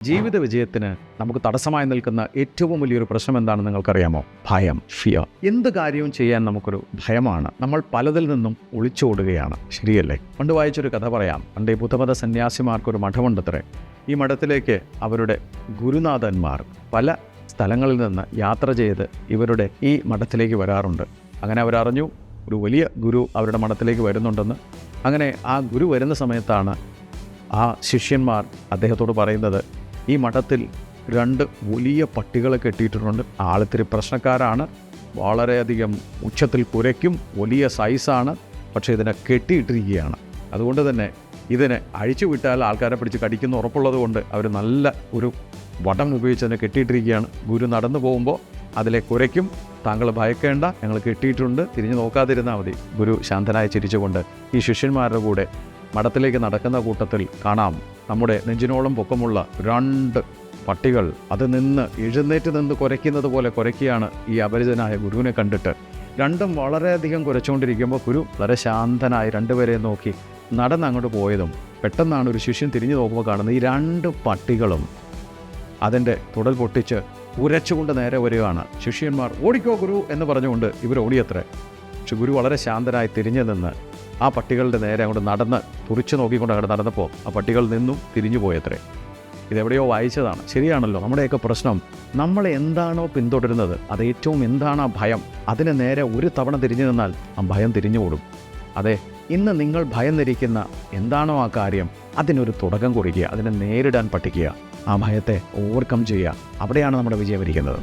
ജീവിത വിജയത്തിന് നമുക്ക് തടസ്സമായി നിൽക്കുന്ന ഏറ്റവും വലിയൊരു പ്രശ്നം എന്താണെന്ന് നിങ്ങൾക്കറിയാമോ? ഭയം, ഫിയർ. എന്ത് കാര്യവും ചെയ്യാൻ നമുക്കൊരു ഭയമാണ്. നമ്മൾ പലതിൽ നിന്നും ഒളിച്ചോടുകയാണ്, ശരിയല്ലേ? പണ്ട് വായിച്ചൊരു കഥ പറയാം. പണ്ട് ഈ ബുദ്ധമത സന്യാസിമാർക്കൊരു മഠമുണ്ടത്രേ. ഈ മഠത്തിലേക്ക് അവരുടെ ഗുരുനാഥന്മാർ പല സ്ഥലങ്ങളിൽ നിന്ന് യാത്ര ചെയ്ത് ഇവരുടെ ഈ മഠത്തിലേക്ക് വരാറുണ്ട്. അങ്ങനെ അവരറിഞ്ഞു ഒരു വലിയ ഗുരു അവരുടെ മഠത്തിലേക്ക് വരുന്നുണ്ടെന്ന്. അങ്ങനെ ആ ഗുരു വരുന്ന സമയത്താണ് ആ ശിഷ്യന്മാർ അദ്ദേഹത്തോട് പറയുന്നത്, ഈ മഠത്തിൽ 2 വലിയ പട്ടികളെ കെട്ടിയിട്ടുണ്ട്. ആളിത്തിരി പ്രശ്നക്കാരാണ്, വളരെയധികം ഉച്ചത്തിൽ കുരയ്ക്കും, വലിയ സൈസാണ്, പക്ഷേ ഇതിനെ കെട്ടിയിട്ടിരിക്കുകയാണ്. അതുകൊണ്ട് തന്നെ ഇതിനെ അഴിച്ചു വിട്ടാൽ ആൾക്കാരെ പിടിച്ച് കടിക്കുന്ന ഉറപ്പുള്ളത് കൊണ്ട് അവർ നല്ല ഒരു വടം ഉപയോഗിച്ച് അതിനെ കെട്ടിയിട്ടിരിക്കുകയാണ്. ഗുരു നടന്നു പോകുമ്പോൾ അതിലെ കുരയ്ക്കും, താങ്കൾ ഭയക്കേണ്ട, ഞങ്ങൾ കെട്ടിയിട്ടുണ്ട്, തിരിഞ്ഞു നോക്കാതിരുന്നാൽ മതി. ഗുരു ശാന്തനായി ചിരിച്ചുകൊണ്ട് ഈ ശിഷ്യന്മാരുടെ കൂടെ മഠത്തിലേക്ക് നടക്കുന്ന കൂട്ടത്തിൽ കാണാം, നമ്മുടെ നെഞ്ചിനോളം പൊക്കമുള്ള 2 പട്ടികൾ അത് എഴുന്നേറ്റ് നിന്ന് കുരയ്ക്കുന്നത് പോലെ കുരയ്ക്കുകയാണ് ഈ അപരിചിതനായ ഗുരുവിനെ കണ്ടിട്ട്. 2ഉം വളരെയധികം കുരച്ചുകൊണ്ടിരിക്കുമ്പോൾ ഗുരു വളരെ ശാന്തനായി 2 പേരെ നോക്കി നടന്ന് അങ്ങോട്ട് പോയതും പെട്ടെന്നാണ് ഒരു ശിഷ്യൻ തിരിഞ്ഞു നോക്കുമ്പോൾ കാണുന്നത് ഈ 2 പട്ടികളും അതിൻ്റെ തുടൽ പൊട്ടിച്ച് ഉരച്ചുകൊണ്ട് നേരെ വരികയാണ്. ശിഷ്യന്മാർ ഓടിക്കോ ഗുരു എന്ന് പറഞ്ഞുകൊണ്ട് ഇവർ ഓടിയത്രേ. പക്ഷെ ഗുരു വളരെ ശാന്തനായി തിരിഞ്ഞു നിന്ന് ആ പട്ടികളുടെ നേരെ അങ്ങോട്ട് നടന്ന് തുറിച്ചു നോക്കിക്കൊണ്ട് അങ്ങോട്ട് നടന്നപ്പോൾ ആ പട്ടികൾ നിന്നും തിരിഞ്ഞു പോയത്രേ. ഇതെവിടെയോ വായിച്ചതാണ്. ശരിയാണല്ലോ, നമ്മുടെയൊക്കെ പ്രശ്നം നമ്മൾ എന്താണോ പിന്തുടരുന്നത് അത് ഏറ്റവും എന്താണ് ആ ഭയം, അതിന് നേരെ ഒരു തവണ തിരിഞ്ഞു നിന്നാൽ ആ ഭയം തിരിഞ്ഞുകൂടും. അതെ, ഇന്ന് നിങ്ങൾ ഭയന്നിരിക്കുന്ന എന്താണോ ആ കാര്യം അതിനൊരു തുടക്കം കുറിക്കുക, അതിനെ നേരിടാൻ പഠിക്കുക, ആ ഭയത്തെ ഓവർകം ചെയ്യുക. അവിടെയാണ് നമ്മുടെ വിജയം ഇരിക്കുന്നത്.